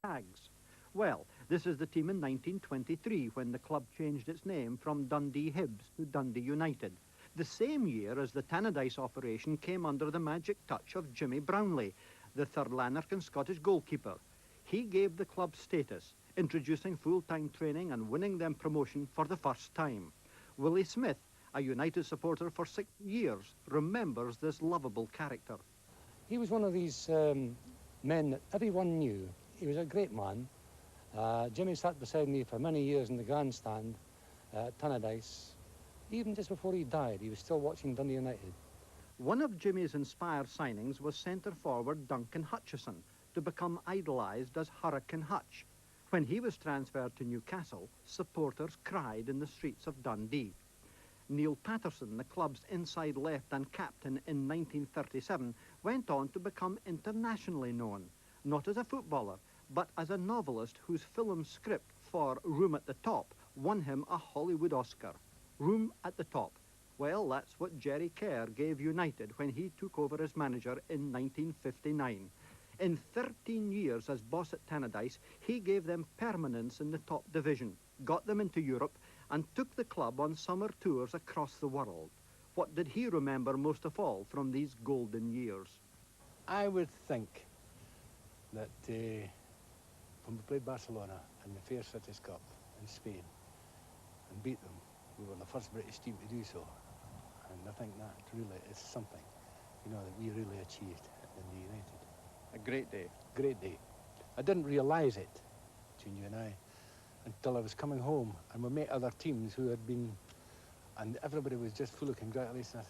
Tags. Well, this is the team in 1923 when the club changed its name from Dundee Hibs to Dundee United. The same year as the Tannadice operation came under the magic touch of Jimmy Brownlie, the third Lanark and Scottish goalkeeper. He gave the club status, introducing full-time training and winning them promotion for the first time. Willie Smith, a United supporter for 6 years, remembers this lovable character. He was one of these men that everyone knew. He was a great man. Jimmy sat beside me for many years in the grandstand at Tannadice. Even just before he died, he was still watching Dundee United. One of Jimmy's inspired signings was centre-forward Duncan Hutchison, to become idolised as Hurricane Hutch. When he was transferred to Newcastle, supporters cried in the streets of Dundee. Neil Patterson, the club's inside left and captain in 1937, went on to become internationally known, not as a footballer, but as a novelist whose film script for Room at the Top won him a Hollywood Oscar. Room at the Top. Well, that's what Jerry Kerr gave United when he took over as manager in 1959. In 13 years as boss at Tannadice, he gave them permanence in the top division, got them into Europe, and took the club on summer tours across the world. What did he remember most of all from these golden years? I would think that when we played Barcelona in the Fair Cities Cup in Spain and beat them, we were the first British team to do so. And I think that really is something, you know, that we really achieved at Dundee United. A great day. Great day. I didn't realise it, between you and I, until I was coming home and we met other teams who had been, and everybody was just full of congratulations.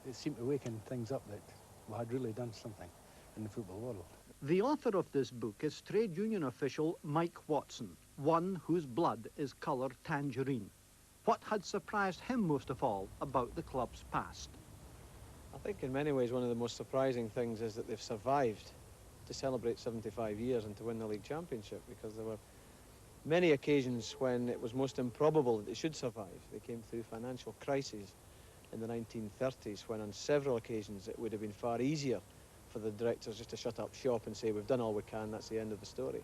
It seemed to waken things up that we had really done something in the football world. The author of this book is trade union official Mike Watson, one whose blood is coloured tangerine. What had surprised him most of all about the club's past? I think in many ways one of the most surprising things is that they've survived to celebrate 75 years and to win the league championship, because there were many occasions when it was most improbable that they should survive. They came through financial crises in the 1930s when on several occasions it would have been far easier for the directors just to shut up shop and say, we've done all we can, that's the end of the story.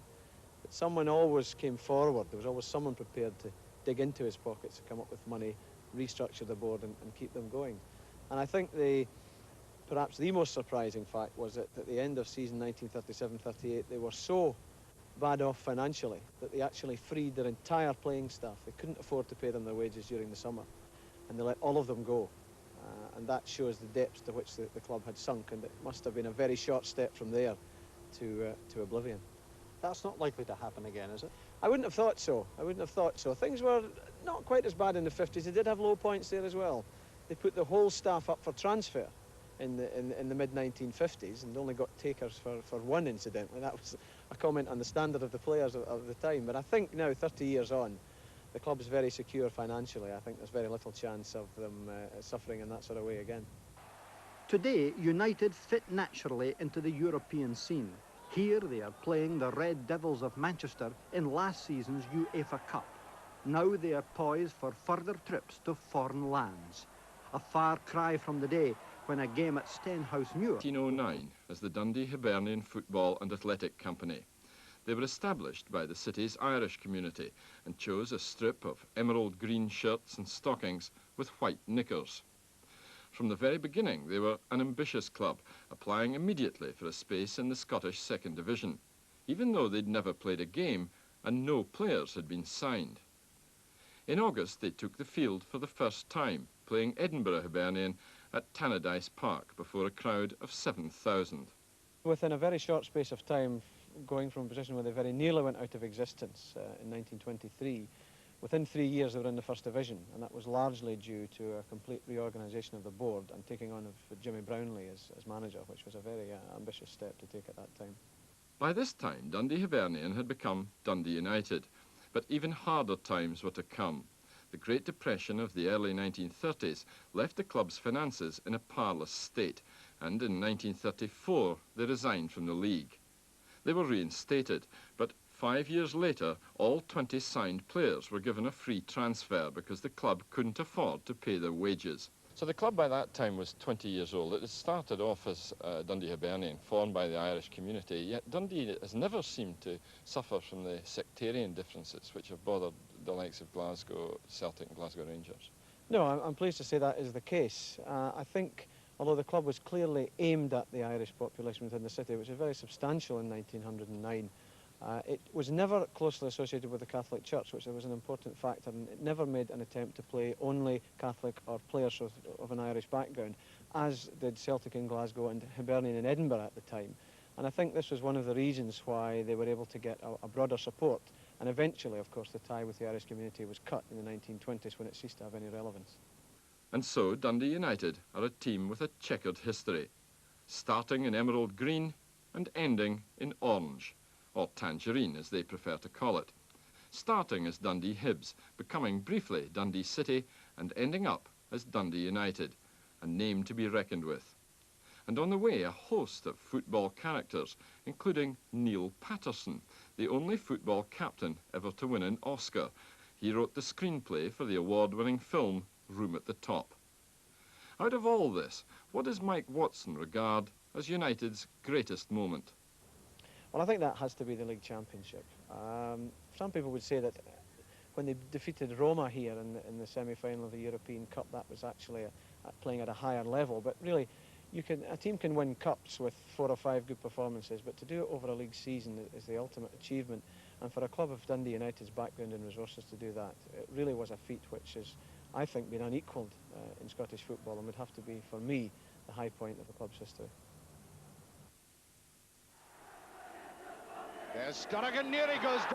But someone always came forward. There was always someone prepared to dig into his pockets to come up with money, restructure the board and keep them going. And I think perhaps the most surprising fact was that at the end of season 1937-38, they were so bad off financially that they actually freed their entire playing staff. They couldn't afford to pay them their wages during the summer, and they let all of them go. And that shows the depths to which the club had sunk, and it must have been a very short step from there to oblivion. That's not likely to happen again, is it? I wouldn't have thought so. I wouldn't have thought so. Things were not quite as bad in the 50s. They did have low points there as well. They put the whole staff up for transfer in the mid-1950s and only got takers for one, incidentally. That was a comment on the standard of the players of the time. But I think now, 30 years on, the club's very secure financially. I think there's very little chance of them suffering in that sort of way again. Today, United fit naturally into the European scene. Here they are playing the Red Devils of Manchester in last season's UEFA Cup. Now they are poised for further trips to foreign lands. A far cry from the day when a game at Stenhousemuir... 1909 as the Dundee Hibernian Football and Athletic Company. They were established by the city's Irish community and chose a strip of emerald green shirts and stockings with white knickers. From the very beginning, they were an ambitious club, applying immediately for a space in the Scottish Second Division, even though they'd never played a game and no players had been signed. In August, they took the field for the first time, playing Edinburgh Hibernian at Tannadice Park before a crowd of 7,000. Within a very short space of time, going from a position where they very nearly went out of existence in 1923, within 3 years they were in the First Division, and that was largely due to a complete reorganisation of the board and taking on of Jimmy Brownlie as manager, which was a very ambitious step to take at that time. By this time, Dundee Hibernian had become Dundee United, but even harder times were to come. The Great Depression of the early 1930s left the club's finances in a parlous state, and in 1934 they resigned from the league. They were reinstated, but 5 years later, all 20 signed players were given a free transfer because the club couldn't afford to pay their wages. So the club by that time was 20 years old. It had started off as Dundee Hibernian, formed by the Irish community, yet Dundee has never seemed to suffer from the sectarian differences which have bothered the likes of Glasgow Celtic and Glasgow Rangers. No, I'm pleased to say that is the case. I think, although the club was clearly aimed at the Irish population within the city, which was very substantial in 1909, it was never closely associated with the Catholic Church, which was an important factor, and it never made an attempt to play only Catholic or players of an Irish background, as did Celtic in Glasgow and Hibernian in Edinburgh at the time. And I think this was one of the reasons why they were able to get a broader support. And eventually, of course, the tie with the Irish community was cut in the 1920s when it ceased to have any relevance. And so Dundee United are a team with a checkered history, starting in emerald green and ending in orange, or tangerine as they prefer to call it. Starting as Dundee Hibs, becoming briefly Dundee City and ending up as Dundee United, a name to be reckoned with. And on the way, a host of football characters, including Neil Patterson, the only football captain ever to win an Oscar. He wrote the screenplay for the award-winning film Room at the Top. Out of all this, what does Mike Watson regard as United's greatest moment? Well, I think that has to be the League Championship. Some people would say that when they defeated Roma here in the semi-final of the European Cup, that was actually playing at a higher level. But really, a team can win cups with 4 or 5 good performances, but to do it over a league season is the ultimate achievement. And for a club of Dundee United's background and resources to do that, it really was a feat which has, I think, been unequalled in Scottish football and would have to be, for me, the high point of the club's history. There's Sturrogan, near he goes.